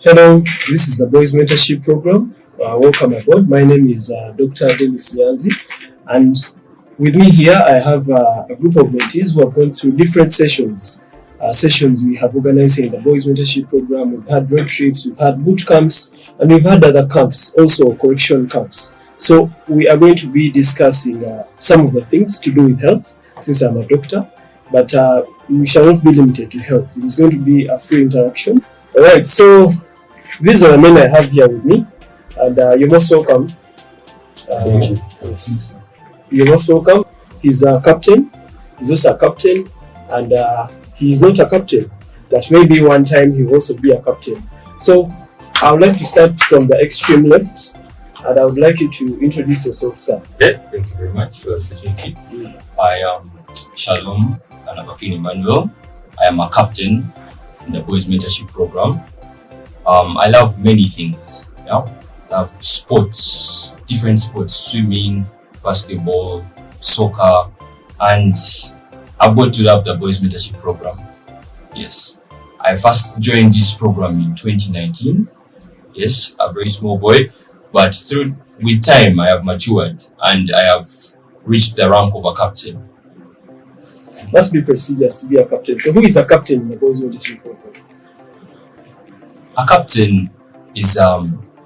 Hello, this is the Boys Mentorship Program. Welcome aboard. My name is Dr. Dennis Nyanzi, and with me here I have a group of mentees who have gone through different sessions. Sessions we have organized in the Boys Mentorship Program. We've had road trips, we've had boot camps, and we've had other camps, also correction camps. So we are going to be discussing some of the things to do with health, since I'm a doctor, but we shall not be limited to health. It is going to be a free interaction. All right, so these are the men I have here with me, and you're most welcome. Thank you. Yes. You're most welcome. He's a captain. He's also a captain, and he is not a captain, but maybe one time he will also be a captain. So I would like to start from the extreme left, and I would like you to introduce yourself, sir. Yeah, thank you very much for the opportunity. I am Shalom and Emmanuel. I am a captain in the Boys Mentorship Program. I love many things. Yeah, I love sports, different sports, swimming, basketball, soccer, and I've got to love the Boys Mentorship Program. Yes, I first joined this program in 2019. Yes, a very small boy, but with time I have matured and I have reached the rank of a captain. It must be prestigious to be a captain. So who is a captain in the Boys Mentorship Program? A captain is a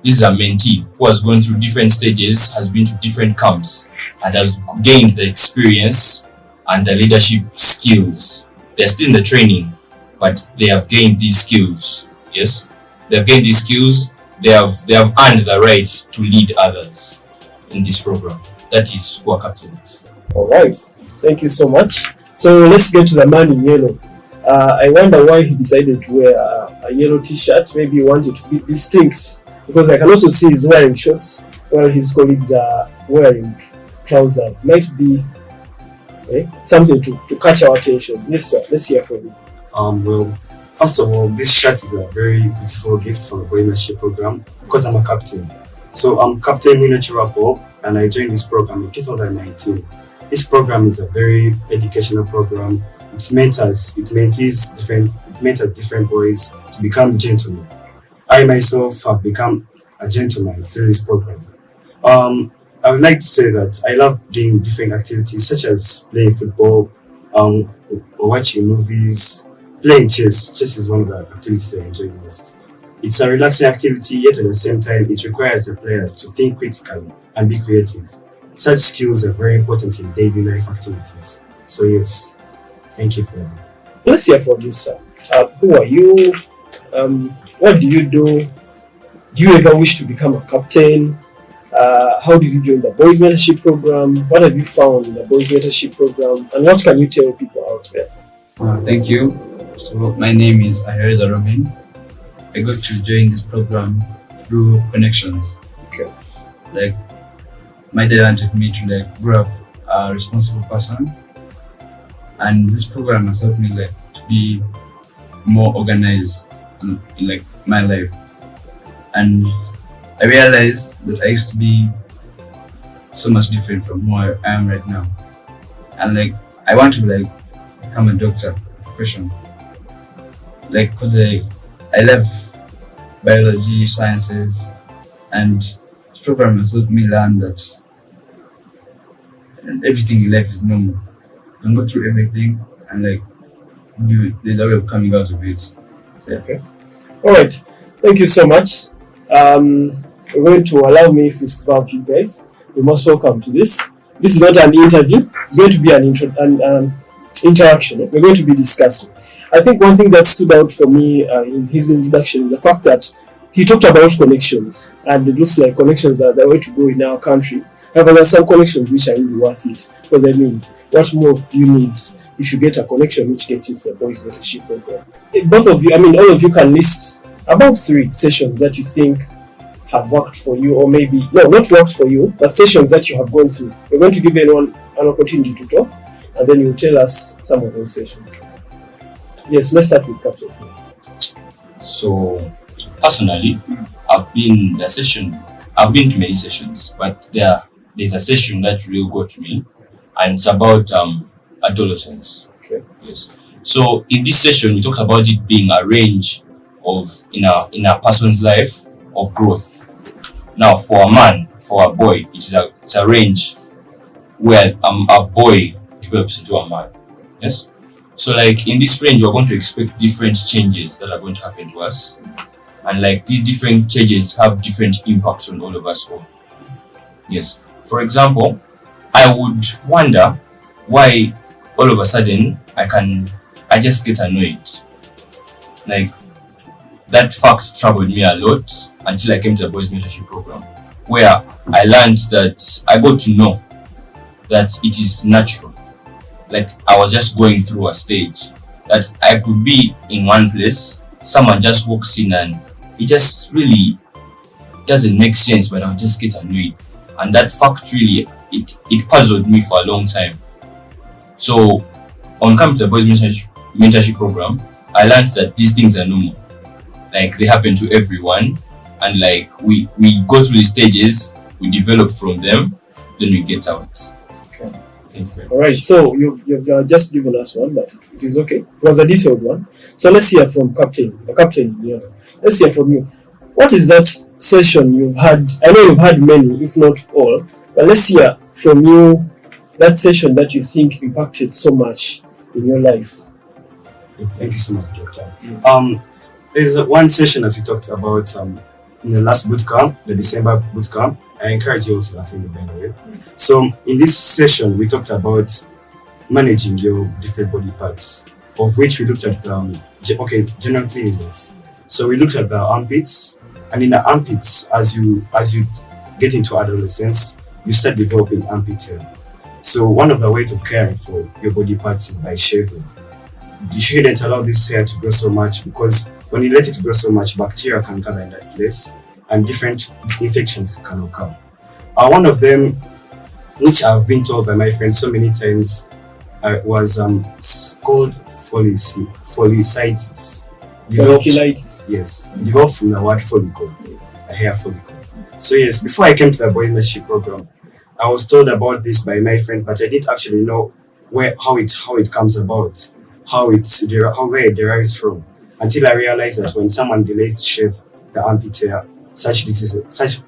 mentee who has gone through different stages, has been to different camps, and has gained the experience and the leadership skills. They're still in the training, but they have gained these skills. Yes, they have gained these skills. They have earned the right to lead others in this program. That is who a captain is. All right, thank you so much. So let's get to the man in yellow. I wonder why he decided to wear a yellow t-shirt. Maybe he wanted to be distinct, because I can also see he's wearing shorts while his colleagues are wearing trousers. Might be something to catch our attention. Yes, sir. Let's hear from you. Well, first of all, this shirt is a very beautiful gift from the Boys Mentorship Program because I'm a captain. So I'm Captain Trevor, and I joined this program in 2019. This program is a very educational program. It mentors different boys to become gentlemen. I myself have become a gentleman through this program. I would like to say that I love doing different activities such as playing football, or watching movies, playing chess. Chess is one of the activities I enjoy most. It's a relaxing activity, yet at the same time, it requires the players to think critically and be creative. Such skills are very important in daily life activities. So yes, thank you for that. Let's hear from you, sir. Who are you? What do you do? Do you ever wish to become a captain? How did you join the Boys Mentorship Program? What have you found in the Boys Mentorship Program? And what can you tell people out there? Thank you. So my name is Ahereza. I got to join this program through connections. Okay. Like my dad wanted me to grow up a responsible person, and this program has helped me to be more organized in my life. And I realized that I used to be so much different from who I am right now, and I want to become a doctor, a professional. Because I love biology, sciences, and this program has helped me learn that everything in life is normal. You can go through everything, and there's a way of coming out of it. So, yeah. Okay. All right. Thank you so much. You're going to allow me to fist bump you guys. You're most welcome to this. This is not an interview. It's going to be an interaction. We're going to be discussing. I think one thing that stood out for me in his introduction is the fact that he talked about connections, and it looks like connections are the way to go in our country. However, there are some connections which are really worth it, because what more do you need if you get a connection which gets you to the Boys Mentorship Program? Both of you, all of you can list about 3 sessions that you think have worked for you, or maybe not worked for you, but sessions that you have gone through. We're going to give anyone an opportunity to talk, and then you'll tell us some of those sessions. Yes, let's start with Captain. So personally, I've been to many sessions, but there's a session that really got me, and it's about adolescence. Okay. Yes. So in this session, we talked about it being a range of in a person's life of growth. Now, for a man, for a boy, it's a range where a boy develops into a man. Yes. So like in this range, we're going to expect different changes that are going to happen to us, and like these different changes have different impacts on all of us all. Yes. For example, I would wonder why all of a sudden I just get annoyed. Like that fact troubled me a lot until I came to the boys mentorship program, where I learned that I got to know that it is natural. Like I was just going through a stage that I could be in one place, someone just walks in and it just really doesn't make sense, but I'll just get annoyed. And that fact really, it puzzled me for a long time. So on coming to the boys mentorship program, I learned that these things are normal. Like they happen to everyone, and like we go through the stages, we develop from them, then we get out. Okay. All right. So you've just given us one, but it is okay. It was a detailed one. So let's hear from Captain. Yeah. Let's hear from you. What is that session you've had? I know you've had many, if not all, but let's hear from you that session that you think impacted so much in your life. Thank you so much, Doctor. There's one session that we talked about in the last boot camp, the December boot camp. I encourage you all to attend it, by the way. So in this session, we talked about managing your different body parts, of which we looked at general cleanliness. So we looked at the armpits, and in the armpits, as you get into adolescence, you start developing armpit hair. So one of the ways of caring for your body parts is by shaving. You shouldn't allow this hair to grow so much, because when you let it grow so much, bacteria can gather in that place and different infections can occur. One of them, which I've been told by my friends so many times, was called folliculitis. Folliculitis. Yes, developed from the word follicle, the hair follicle. So yes, before I came to the boys mentorship program, I was told about this by my friends, but I didn't actually know how it comes about, where it derives from, until I realized that when someone delays to shave the armpit hair, such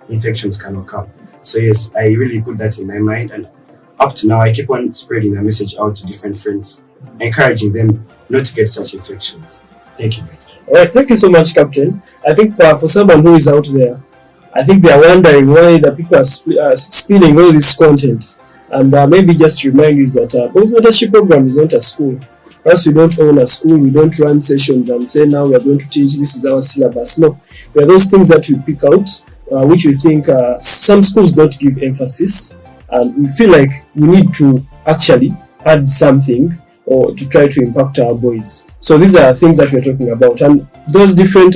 infections can occur. So yes, I really put that in my mind, and up to now I keep on spreading the message out to different friends, encouraging them not to get such infections. Thank you. All right, thank you so much, Captain. I think for someone who is out there, I think they are wondering why the people are spilling all this content, and maybe just remind you that boys mentorship program is not a school. Us, we don't own a school, we don't run sessions and say now we are going to teach, this is our syllabus. No, there are those things that we pick out, which we think some schools don't give emphasis, and we feel like we need to actually add something or to try to impact our boys. So these are things that we're talking about, and those different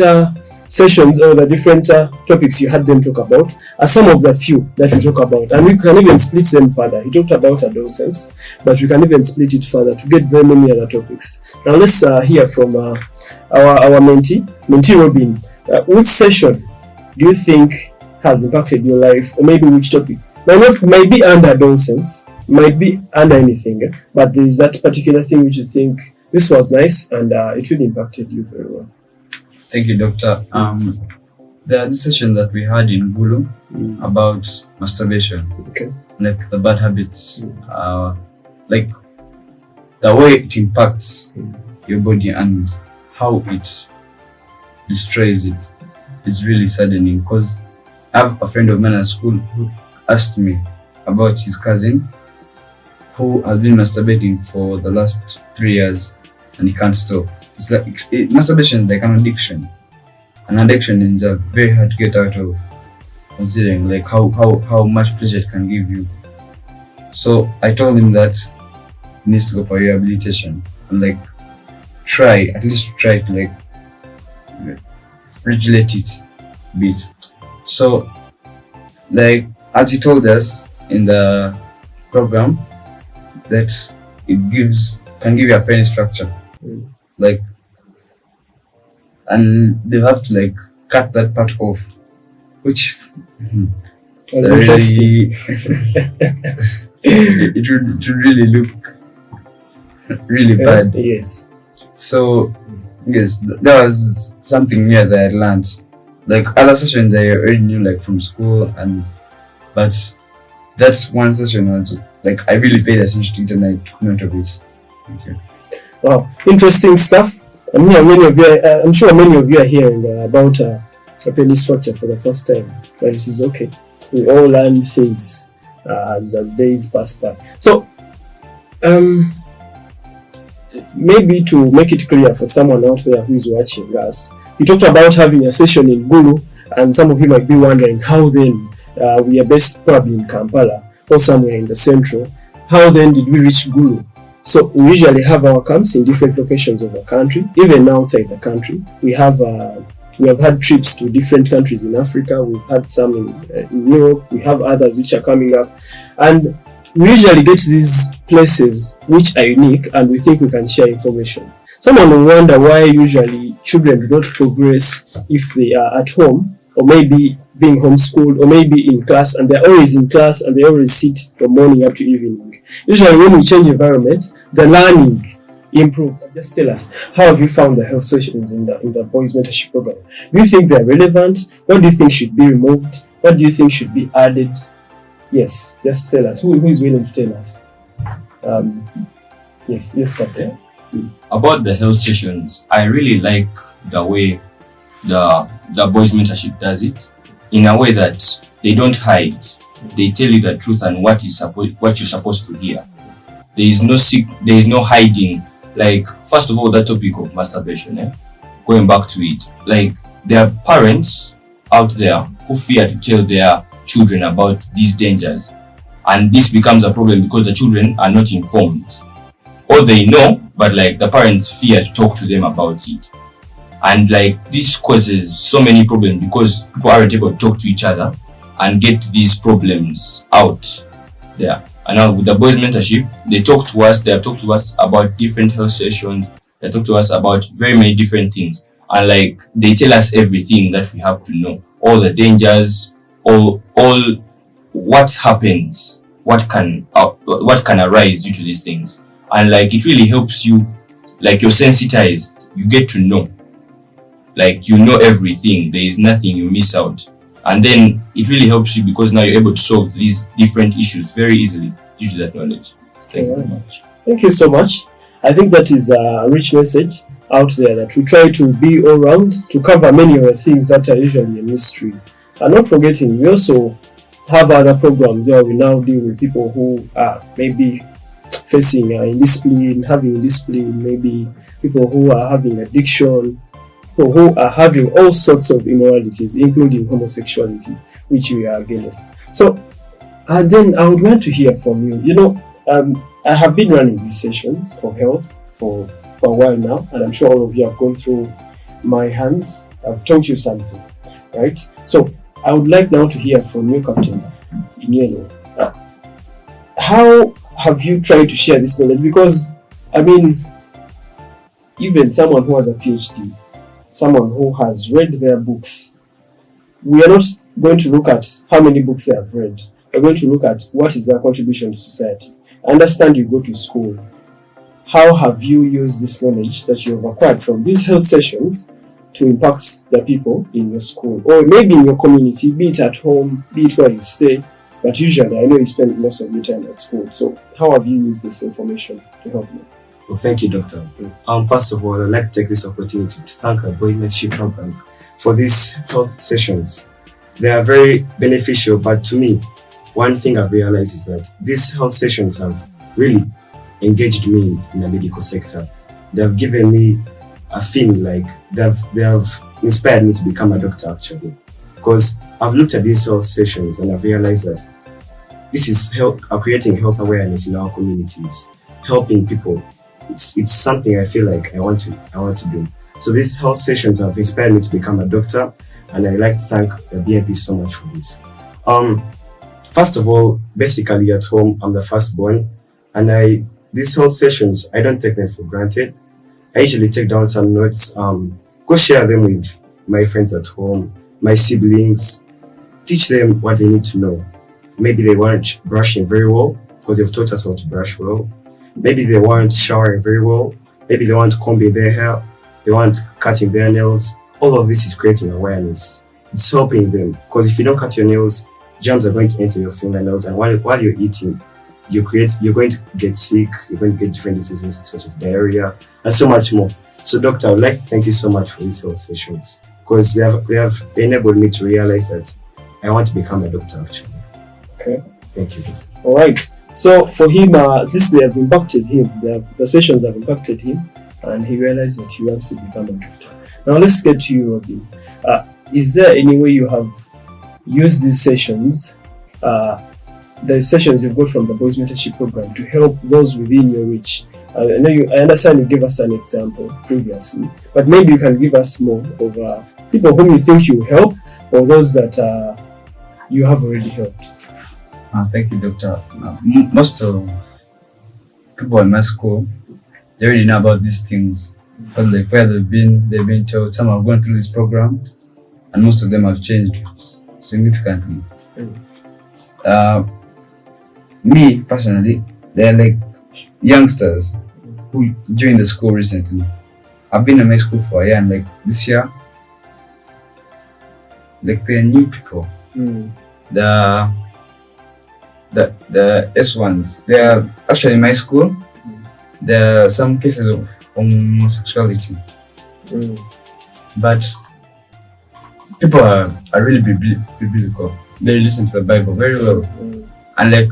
sessions or the different topics you had them talk about are some of the few that we talk about, and we can even split them further. He talked about adolescence, but we can even split it further to get very many other topics. Now let's hear from our mentee Robin. Which session do you think has impacted your life, or maybe which topic? Might be under adolescence, might be under anything, but there is that particular thing which you think this was nice and it really impacted you very well. Thank you, Doctor. The session that we had in Bulu about masturbation, like the bad habits, like the way it impacts your body and how it destroys it, is really saddening. Because I have a friend of mine at school who asked me about his cousin who has been masturbating for the last 3 years and he can't stop. It's like masturbation is like an addiction. An addiction is very hard to get out of, considering like how much pleasure it can give you. So I told him that he needs to go for rehabilitation and like at least try to like regulate it a bit. So like as he told us in the program that it can give you a penny structure. Like, and they have to like cut that part off, which really it would really look really bad. Yes. So Yes, that was something new as I had learned. Like other sessions I already knew like from school, but that's one session was like I really paid attention to it and I took note of it. Okay. Wow, interesting stuff. I'm sure many of you are hearing about a penny structure for the first time, but it is okay. We all learn things as days pass by. So, maybe to make it clear for someone out there who is watching us, we talked about having a session in Gulu, and some of you might be wondering how then we are based probably in Kampala or somewhere in the central. How then did we reach Gulu? So we usually have our camps in different locations of the country, even outside the country. We have had trips to different countries in Africa. We've had some in Europe. We have others which are coming up, and we usually get to these places which are unique, and we think we can share information. Someone will wonder why usually children do not progress if they are at home, or maybe being homeschooled, or maybe in class, and they're always in class and they always sit from morning up to evening. Usually when we change environment, the learning improves. Just tell us, how have you found the health sessions in the boys mentorship program? Do you think they're relevant? What do you think should be removed? What do you think should be added? Yes, just tell us. Who is willing to tell us? Yes, Captain. About the health sessions, I really like the way the boys mentorship does it, in a way that they don't hide. They tell you the truth and what you're supposed to hear. There is no hiding. Like, first of all, the topic of masturbation, going back to it, like, there are parents out there who fear to tell their children about these dangers, and this becomes a problem because the children are not informed, or they know, but like the parents fear to talk to them about it, and like this causes so many problems because people aren't able to talk to each other and get these problems out there. And now with the boys mentorship, they have talked to us about different health sessions. They talk to us about very many different things, and like they tell us everything that we have to know, all the dangers, all what happens, what can arise due to these things. And like it really helps you, like you're sensitized, you get to know, like you know everything, there is nothing you miss out. And then it really helps you because now you're able to solve these different issues very easily due to that knowledge. Thank you very much. Thank you so much. I think that is a rich message out there, that we try to be all round to cover many of the things that are usually a mystery. And not forgetting, we also have other programs where we now deal with people who are maybe facing having indiscipline, maybe people who are having addiction, people who are having all sorts of immoralities, including homosexuality, which we are against. So, then I would want to hear from you. I have been running these sessions of health for a while now, and I'm sure all of you have gone through my hands. I've taught you something, right? So, I would like now to hear from you, Captain, in yellow. How have you tried to share this knowledge? Because, even someone who has a PhD, someone who has read their books, we are not going to look at how many books they have read. We're going to look at what is their contribution to society. I understand you go to school. How have you used this knowledge that you have acquired from these health sessions to impact the people in your school, or maybe in your community, be it at home, be it where you stay? But usually, I know you spend most of your time at school. So, how have you used this information to help you? Well, thank you, Doctor. First of all, I'd like to take this opportunity to thank the Boys Mentorship Program for these health sessions. They are very beneficial, but to me, one thing I've realized is that these health sessions have really engaged me in the medical sector. They have given me a feeling like they have inspired me to become a doctor, actually. Because I've looked at these health sessions and I've realized that this is creating health awareness in our communities, helping people. It's something I feel like I want to do. So these health sessions have inspired me to become a doctor, and I'd like to thank the BNP so much for this. First of all, basically at home, I'm the firstborn, and these health sessions, I don't take them for granted. I usually take down some notes, go share them with my friends at home, my siblings, teach them what they need to know. Maybe they weren't brushing very well, because they've taught us how to brush well. Maybe they weren't showering very well. Maybe they weren't combing their hair. they want cutting their nails. All of this is creating awareness. It's helping them, because if you don't cut your nails, germs are going to enter your fingernails, and while you're eating, you're going to get sick. You're going to get different diseases such as diarrhea and so much more. So, Doctor, I would like to thank you so much for these health sessions, because they have enabled me to realize that I want to become a doctor actually. Okay. Thank you, Doctor. All right. So for him, at least they have impacted him. The sessions have impacted him, and he realized that he wants to become a doctor. Now let's get to you, Robin. Is there any way you have used these sessions, the sessions you've got from the Boys Mentorship Program, to help those within your reach? I understand you gave us an example previously, but maybe you can give us more of people whom you think you help, or those that you have already helped. Thank you, Doctor. Most of people in my school, they already know about these things. But like where they've been told. Some have gone through this program, and most of them have changed significantly. Me personally, they're like youngsters who joined the school recently. I've been in my school for a year, and like this year, like they're new people. The S1s, they are actually in my school. There are some cases of homosexuality, but people are really biblical. They listen to the Bible very well, and like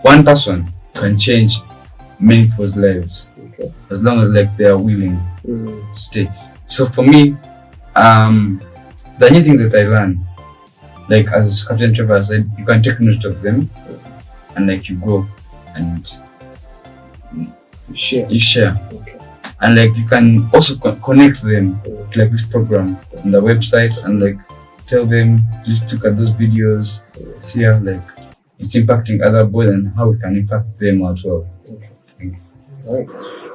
one person can change many people's lives, as long as like they are willing to stay. So for me, the new things that I learn, like as Capt.Trevor said, you can take note of them, and like you go and you share. And like you can also connect them to like this program on the website, and like tell them to look at those videos, see how like it's impacting other boys and how it can impact them as well.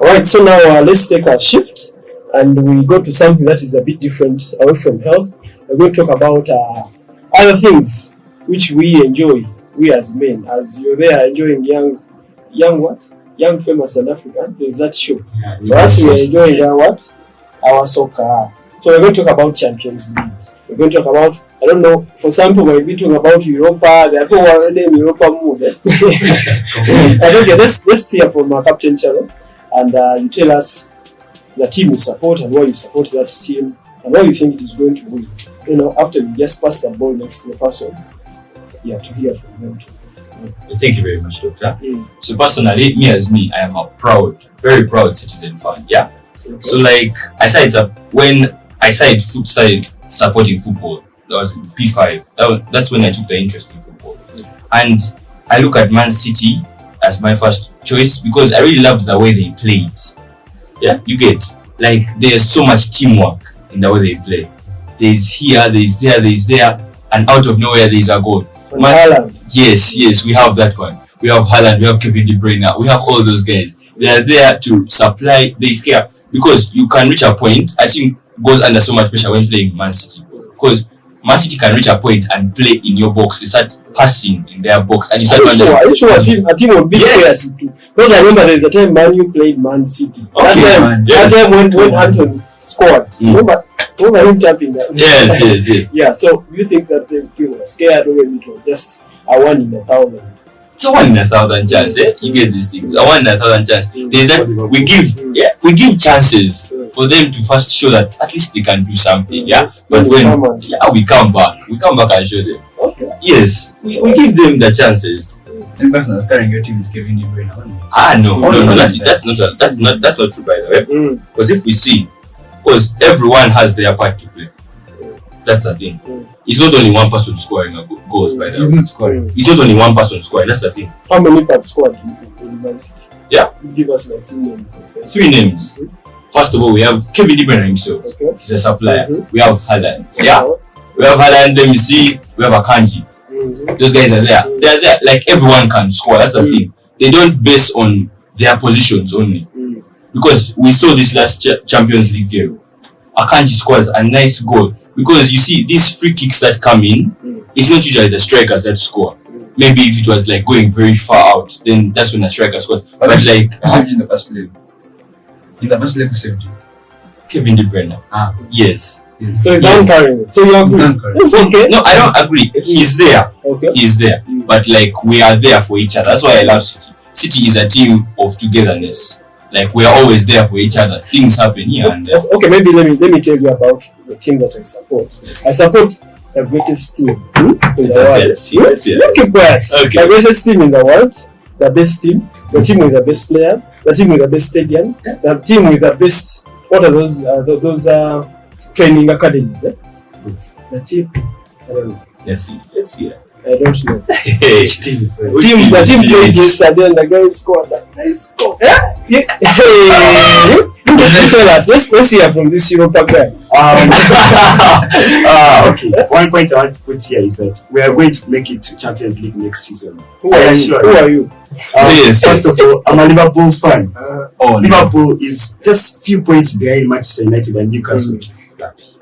Alright, so now let's take a shift and we go to something that is a bit different away from health. We're going to talk about other things which we enjoy, we as men. As you're there enjoying young famous South Africa, there's that show. For us, we are enjoying our soccer. So we're going to talk about Champions League. We're going to talk about, I don't know, for some people might be talking about Europa. There are people already in Europa mood. Okay, let's hear from Captain Shalom, and you tell us the team you support and why you support that team and why you think it is going to win. You know, after you just pass the ball next to the person, you have to hear from them too. Thank you very much, Doctor. So personally, I am a very proud citizen fan. Yeah. Okay. So like when I started supporting football, that was P5. That's when I took the interest in football, and I look at Man City as my first choice because I really loved the way they played. Yeah, you get like there's so much teamwork in the way they play. There's here, there's there, and out of nowhere there's a goal. Yes, we have that one. We have Haaland, we have Kevin De Bruyne, we have all those guys. They are there to supply. They scare because you can reach a point. I think goes under so much pressure when playing Man City, because Man City can reach a point and play in your box. They start passing in their box, and you start wondering. Are you sure a team would be scared too? Because I remember there's a time Man U played Man City. That time when Anton scored. Remember him jumping there? Yes. Yeah, so you think that the people were scared when it was just a 1 in 1,000? It's a 1 in 1,000 chance, eh? You get this thing. A 1 in 1,000 chance. There's that we give chances for them to first show that at least they can do something, yeah. But when we come back and show them. Okay. Yes, we give them the chances. The person that's carrying your team is Kevin De Bruyne. No. That's not true, by the way. Because if we see, because everyone has their part to play. That's the thing. It's not only one person scoring goals, by the way. It's not only one person scoring. That's the thing. How many parts scored in Man City? Yeah. Give us like 3 names. Okay. 3 names. First of all, we have Kevin De Bruyne himself. Okay. He's a supplier. We have Haaland. Yeah. We have Haaland. Let me see. We have Akanji. Those guys are there. They are there. Like everyone can score. That's the thing. They don't base on their positions only. Because we saw this last Champions League game. Akanji scores a nice goal. Because you see, these free kicks that come in, it's not usually the strikers that score. Maybe if it was like going very far out, then that's when the striker scores. But like saved in the first leg. In the first leg, we saved you. Kevin De Bruyne. Yes. So he's anchoring it. So you agree? It's okay. No, I don't agree. He's there. Okay. He's there. But like we are there for each other. That's why I love City. City is a team of togetherness. Like we are always there for each other. Things happen here and there. Okay, maybe let me tell you about the team that I support. I support the greatest team in the world. Let's see. Look at that. Okay. The greatest team in the world, the best team, the team with the best players, the team with the best stadiums, the team with the best. What are those training academies? The team. I don't know. Let's see that. I don't know. Hey. The team played yesterday and the guy scored a nice score. Hey, tell us. Let's hear from this Europa guy. Okay. One point I want to put here is that we are going to make it to Champions League next season. Who are you? First of all, I'm a Liverpool fan. Oh, Liverpool is just few points behind Manchester United and Newcastle.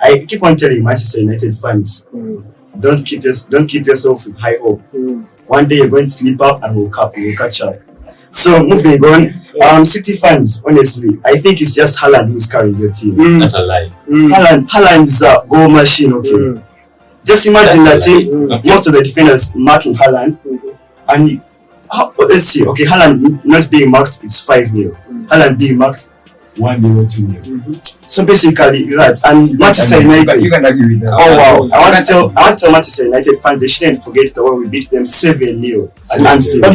I keep on telling Manchester United fans, don't keep yourself with high hope. One day you're going to sleep up and wake up, you'll catch up. So moving on, City fans, honestly, I think it's just Haaland who's carrying your team. That's a lie. Haaland is a goal machine, okay? Just imagine that team, most of the defenders marking Haaland, and let's see, okay, Haaland not being marked, it's 5-0. Haaland being marked, 1-0, 2-0. So basically that, and Manchester United. You can agree with that. Oh wow! I want to tell Manchester United fans they shouldn't forget the way we beat them 7-0 at Anfield. But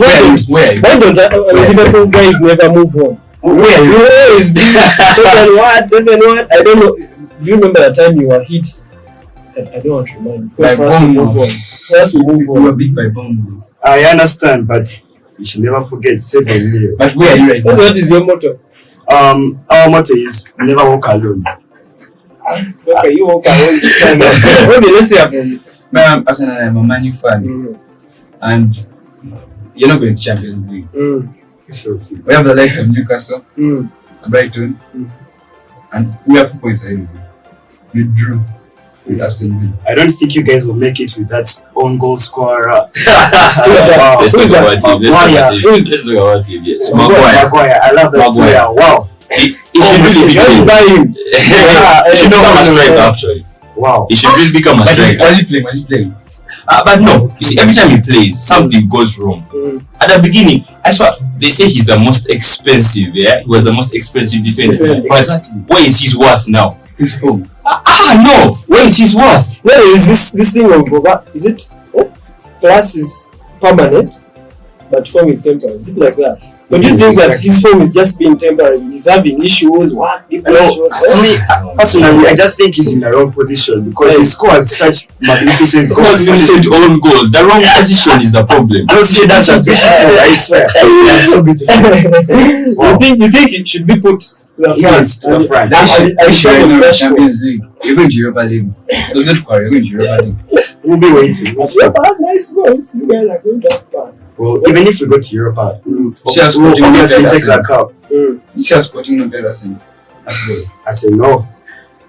why don't Liverpool guys never move on? Where? You always be 7-1. I don't know. Do you remember the time you were hit? I don't want to remind you. Because first we move on. We were beat by Bournemouth. I understand, but you should never forget 7-0. But where are you right now? What is your motto? Our motto is never walk alone. It's okay, you walk alone this time. Okay, let's see about Man, personally, I'm a Man U fan, and you're not going to Champions League. We shall see. We have the likes of Newcastle, Brighton, and we have 4 points anyway. We drew with Aston Villa. I don't think you guys will make it with that own goal scorer. Let's talk about him. Yes. Maguire. I love that player. Wow. He should really become he should become a striker actually. Wow. He should really become a striker. Was he playing? But no, you see, every time he plays, something goes wrong. At the beginning, I swear, they say he's the most expensive, yeah? He was the most expensive defender. But what is his worth now? His phone. No! What is his worth? No, is this thing of is it class is permanent but form is temporary? Is it like that? But do you think that his form is just being temporary? He's having issues? What? For me, personally, I just think he's in the wrong position because he scores such magnificent goals. Magnificent own goals. The wrong position is the problem. Honestly, that's a beautiful, I swear. That's so beautiful. Wow. You think it should be put to the front? Yes, to the front. I'm sure you're in Champions League. You're going to Europa League. Don't worry, you're going to Europa League. We'll be waiting. Europa has nice goals. You guys are going to have fun. Well, even if we go to Europa, we'll Sporting obviously no take that cup. You see us Sporting no better than I say no.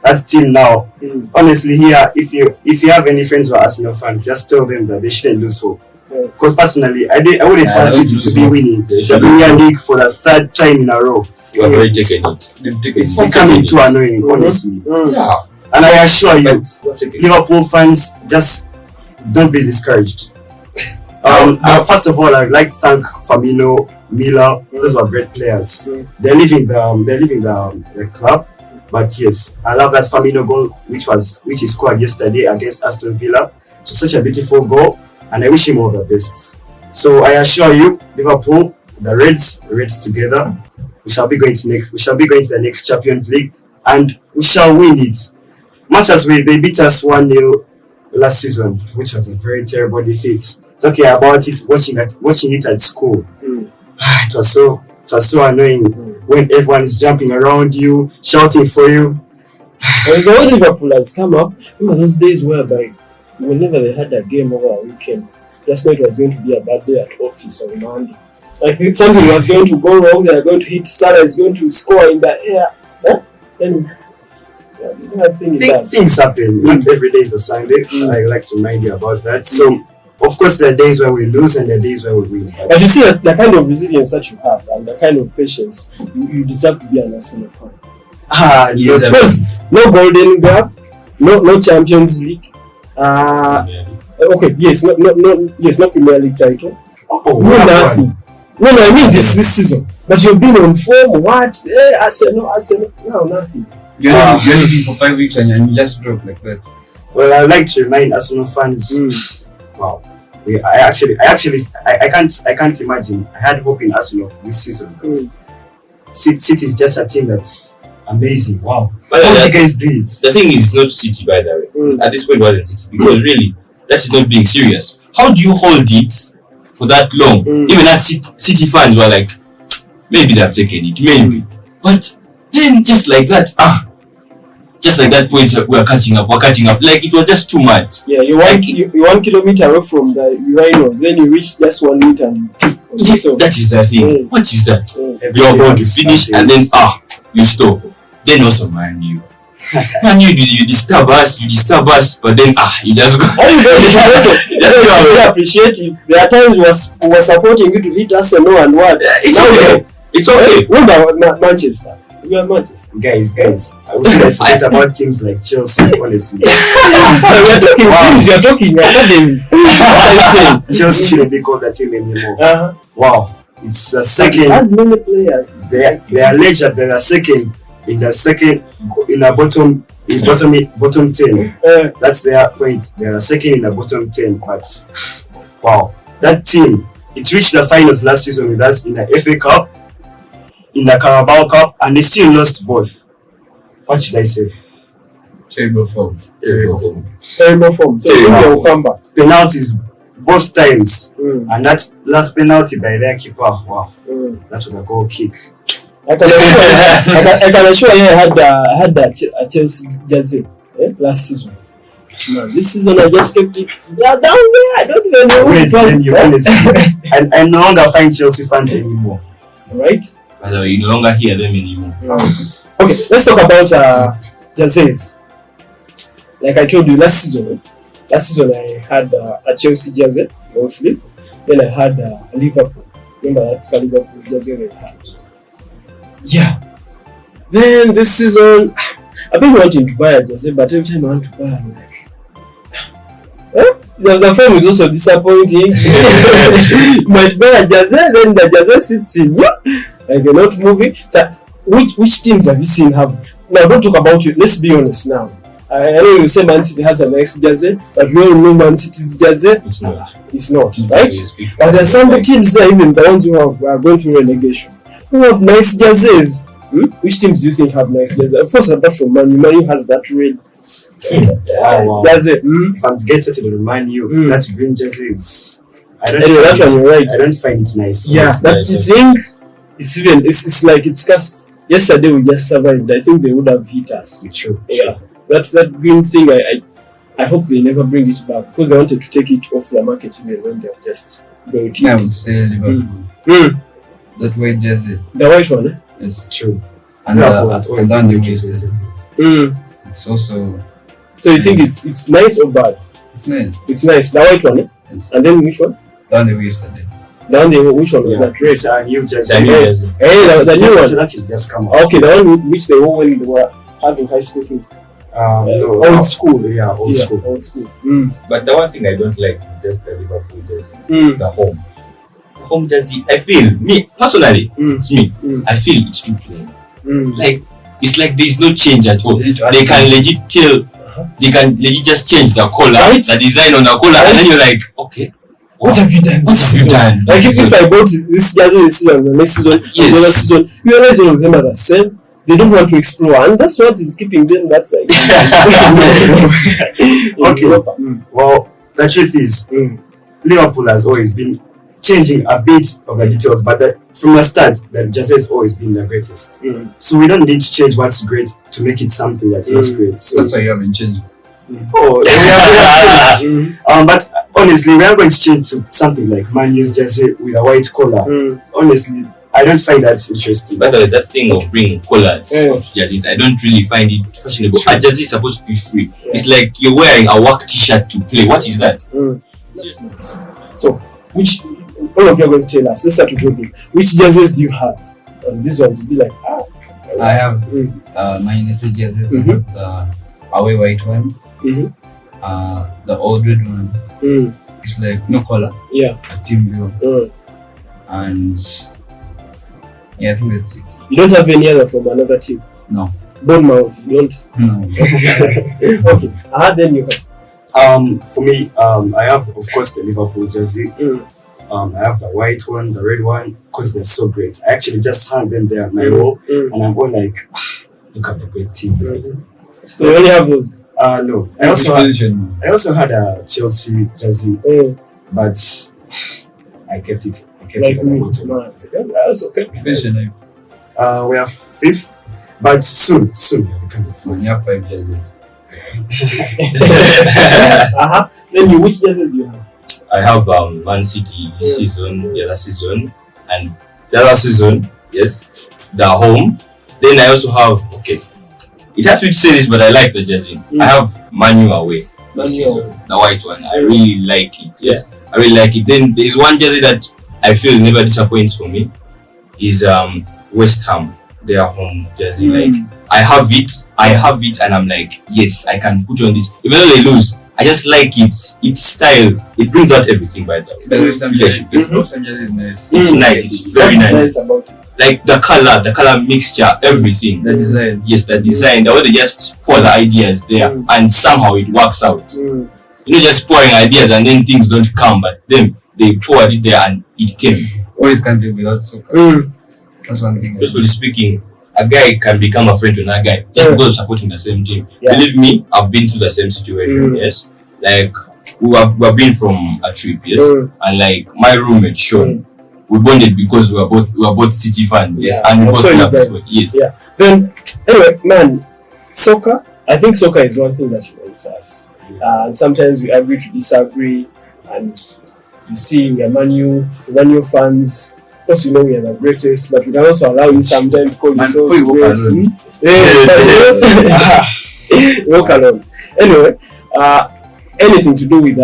That team now, honestly, here, if you have any friends who are Arsenal fans, just tell them that they shouldn't lose hope. Because personally, I wouldn't want City to be winning the Premier League for the 3rd time in a row. You have already taken it. It's becoming too annoying, honestly. Yeah. And I assure you, Liverpool fans, just don't be discouraged. First of all, I'd like to thank Firmino, Miller. Those are great players. They're leaving the club, but yes, I love that Firmino goal, which he scored yesterday against Aston Villa. It's such a beautiful goal, and I wish him all the best. So I assure you, Liverpool, the Reds together, we shall be going to the next Champions League, and we shall win it. Much as they beat us 1-0 last season, which was a very terrible defeat. Talking about it, watching it at school, it was so annoying when everyone is jumping around you, shouting for you. As the whole Liverpool has come up, remember those days whereby whenever they had a game over a weekend, just know it was going to be a bad day at office on Monday. Like something was going to go wrong, they are going to hit, Salah is going to score in the air. Then things happen. Not every day is a Sunday. I like to remind you about that. So, of course, there are days where we lose and there are days where we win. But you see, the kind of resilience that you have and the kind of patience, you deserve to be an Arsenal fan. No, Because no Golden Glove, no Champions League. Okay, yes, not Premier League title. oh, No, nothing. No, I mean this season. But you've been on form. What? Arsenal. No, nothing. You're only been for 5 weeks and you just drop like that. Well, I'd like to remind Arsenal fans. Wow. I can't imagine. I had hope in Arsenal this season. But City is just a team that's amazing. Wow. But how you guys do it? The thing is, it's not City, by the way. At this point, it wasn't City. Because really, that is not being serious. How do you hold it for that long? Even as City fans were like, maybe they've taken it, maybe. But then just like that, points we're catching up. Like it was just too much. Yeah, you're 1 kilometer away from the rhinos, then you reach just 1 meter. So that is the thing. What is that? You're about to finish and then you stop. Then also Man U, you disturb us, but then you just go. You appreciate it. There are times we were supporting you to hit Arsenal and what? It's okay. What about Manchester? We are Manchester. Guys, I wish I forget about teams like Chelsea, honestly. We are talking teams, you are talking academies. Chelsea shouldn't be called a team anymore. Wow. It's the second. As many players. They are legend. They are second in the bottom 10. That's their point. They are second in the bottom 10. But wow, that team, it reached the finals last season with us in the FA Cup, in the Carabao Cup, and they still lost both. What should I say? Terrible form. So we'll come back. Penalties both times, and that last penalty by their keeper. Wow, that was a goal kick. I can assure you, I had a Chelsea jersey last season. Man, this season I just kept it down there. I don't even know what it was. I no longer find Chelsea fans anymore. Right? But you no longer hear them anymore. Okay, let's talk about jerseys. Like I told you last season I had a Chelsea jersey mostly. Then I had Liverpool. Remember that Liverpool jersey I had? Yeah. Then this season, I've been wanting to buy a jersey, but every time I want to buy, I'm like, the form is also disappointing. You might buy a jersey, then the jersey sits in you, like you're not moving. So, which teams have you seen have? Now, don't talk about it. Let's be honest now. I know you say Man City has a nice jersey, but we all know Man City's jersey. It's not, right? But there are some teams there, even the ones who are going through relegation, who have nice jerseys. Which teams do you think have nice jerseys? Of course, apart from Man U has that red jersey. If I'm to get started on Man U, that green jersey is. I don't find it nice. Yeah, that thing. It's like it's cast. Yesterday we just survived. I think they would have hit us. True. Yeah, that green thing. I hope they never bring it back because I wanted to take it off the market even when they're just going to. I would say Liverpool. That white jersey. The white one, eh? Yes. True. And down the waist. It's also. So you think it's nice or bad? It's nice. It's nice. The white one, eh? Yes. And then which one? Down the waist today. Down the which one was that? Red. It's a new jersey. The new jersey. The new one. Actually just come out. Okay, the one which they wore when they were having high school things. No, old school. Yeah, old school. Old school. But the one thing I don't like is just the Liverpool jersey. The home jersey. I feel me personally. It's me. I feel it's too plain. Like it's like there's no change at all. They can legit tell. They can legit just change the color, the design on the color, and then you're like, okay. What have you done? Like if I bought this jersey this season, the next season, the other season, you realize all of them are the same. They don't want to explore, and that's what is keeping them that side. Okay. Well, the truth is, Liverpool has always been changing a bit of the details, but from the start, the jersey has always been the greatest. So we don't need to change what's great to make it something that's not great. So that's why you haven't changed. Oh, we have changed. But honestly, we are going to change to something like Man U's jersey with a white collar. Honestly, I don't find that interesting. By the way, that thing of bringing colors of jerseys, I don't really find it fashionable. A jersey is supposed to be free. It's like you're wearing a work t-shirt to play. What is that? So, which all of you are going to tell us? Let's start with you. Which jerseys do you have? And these ones will be like, I have my United jerseys. I got the away white one. The old red one. It's like no color. Yeah. Team blue. And yeah, I think that's it. You don't have any other from another team? No. Bournemouth, you don't? No. Okay. Then you have. For me, I have of course the Liverpool jersey. I have the white one, the red one, because they're so great. I actually just hung them there on my wall, and I'm all like, look at the great team. So you only have those? No. I also had a Chelsea jersey, but I kept it. Like me, man. That's okay. Position. We are 5th, but soon we are becoming 4th. You have 5 jerseys. Then which jerseys do you have? I have Man City this season, the other season, and the other season, yes, the home. Then I also have, it has me to say this, but I like the jersey. I have Manu away this season, the white one. I really like it, yes. I really like it. Then there's one jersey that I feel never disappoints for me, is West Ham, their home jersey. Like, I have it, and I'm like, yes, I can put on this. Even though they lose, I just like it. Its style, it brings out everything by the way. It's nice. It's very nice. About it. Like the color mixture, everything. The design. Yes, the design. The way they just pour the ideas there, and somehow it works out. You know, just pouring ideas and then things don't come, but then they poured it there and it came. Always can't do without soccer. That's one thing. Truthfully speaking, a guy can become a friend to another guy just because of supporting the same team. Believe me, I've been through the same situation. Yes, like we have been from a trip. Yes, and like my roommate Sean, we bonded because we were both City fans. Yes, and we both love the sport. Yes. Yeah. Then anyway, man, soccer. I think soccer is one thing that unites us, and sometimes we agree to disagree, and you see we are Manu fans. Of course, you know we are the greatest, but we can also allow you sometimes to call yourself great. Walk alone. Anyway, anything to do with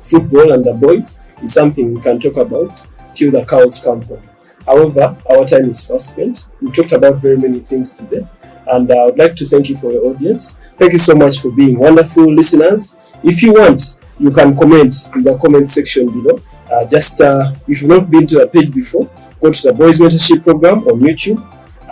football and the boys is something we can talk about till the cows come home. However, our time is fast spent. We talked about very many things today, and I would like to thank you for your audience. Thank you so much for being wonderful listeners. If you want, you can comment in the comment section below. If you've not been to the page before, go to the Boys Mentorship Program on YouTube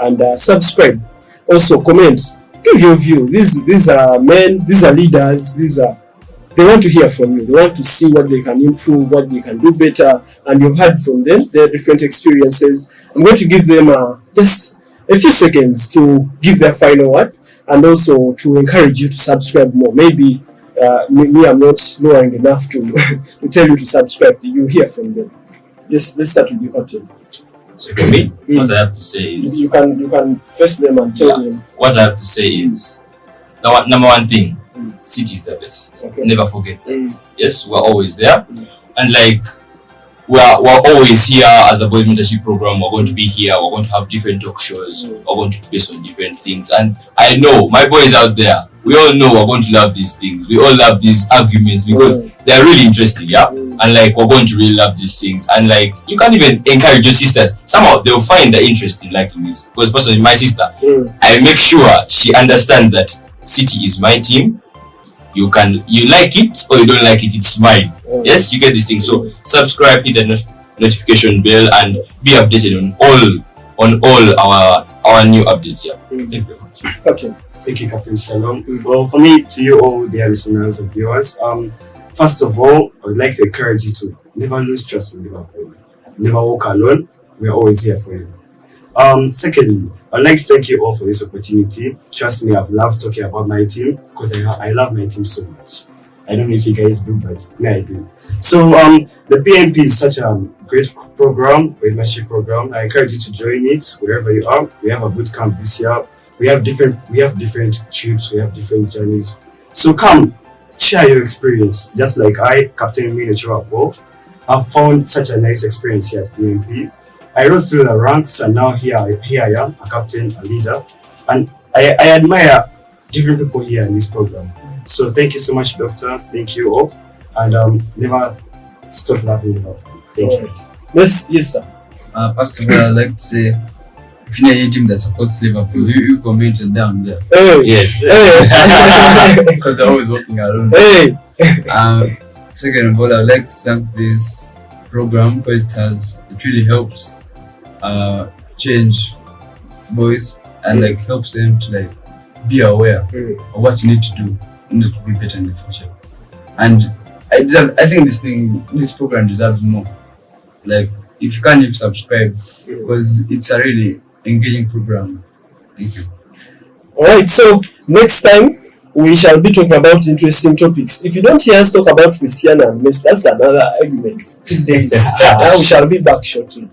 and subscribe. Also, comment, give your view. These are men, these are leaders, they want to hear from you. They want to see what they can improve, what they can do better, and you've heard from them their different experiences. I'm going to give them just a few seconds to give their final word and also to encourage you to subscribe more. Maybe me, I'm not knowing enough to tell you to subscribe. You hear from them. Let's start with you, Captain. So for me, what I have to say is you can face them and tell them. What I have to say is the number one thing: City is the best. Okay. Never forget that. Yes, we're always there, and like we're always here as a Boys Mentorship Program. We're going to be here. We're going to have different talk shows. We're going to be based on different things, and I know my boys out there. We all know we're going to love these things. We all love these arguments because they're really interesting, yeah? And like, we're going to really love these things. And like, you can't even encourage your sisters. Somehow, they'll find the interest in liking this. Because personally, my sister, I make sure she understands that City is my team. You like it or you don't like it, it's mine. Yes, you get this thing. So, subscribe, hit the notification bell, and be updated on all our new updates, yeah. Thank you very much. Captain. Thank you, Captain Shalom. Well, for me, to you all, dear listeners and viewers, first of all, I would like to encourage you to never lose trust in Liverpool. Never walk alone. We are always here for you. Secondly, I'd like to thank you all for this opportunity. Trust me, I've loved talking about my team because I love my team so much. I don't know if you guys do, but me, I do. So, the PMP is such a great program, great mentorship program. I encourage you to join it wherever you are. We have a boot camp this year. We have different trips, we have different journeys. So come, share your experience. Just like I, Capt.Trevor, have found such a nice experience here at PMP. I rose through the ranks and now here I am, a captain, a leader. And I admire different people here in this program. So thank you so much, doctors. Thank you all. And never stop loving Liverpool. Thank you. Yes, sir. First of all, I'd like to say if you're any team that supports Liverpool, you comment it down there. Hey. Yes. Hey. Because they're always walking around. Hey. Second of all, I would like to thank this program because it really helps change boys and like helps them to like be aware of what you need to do in order to be better in the future. And I think this program deserves more. Like if you can't even subscribe, because it's a really engaging program. Thank you. Alright, so next time we shall be talking about interesting topics. If you don't hear us talk about Cristiano and Messi, that's another argument. 2 days. We shall be back shortly.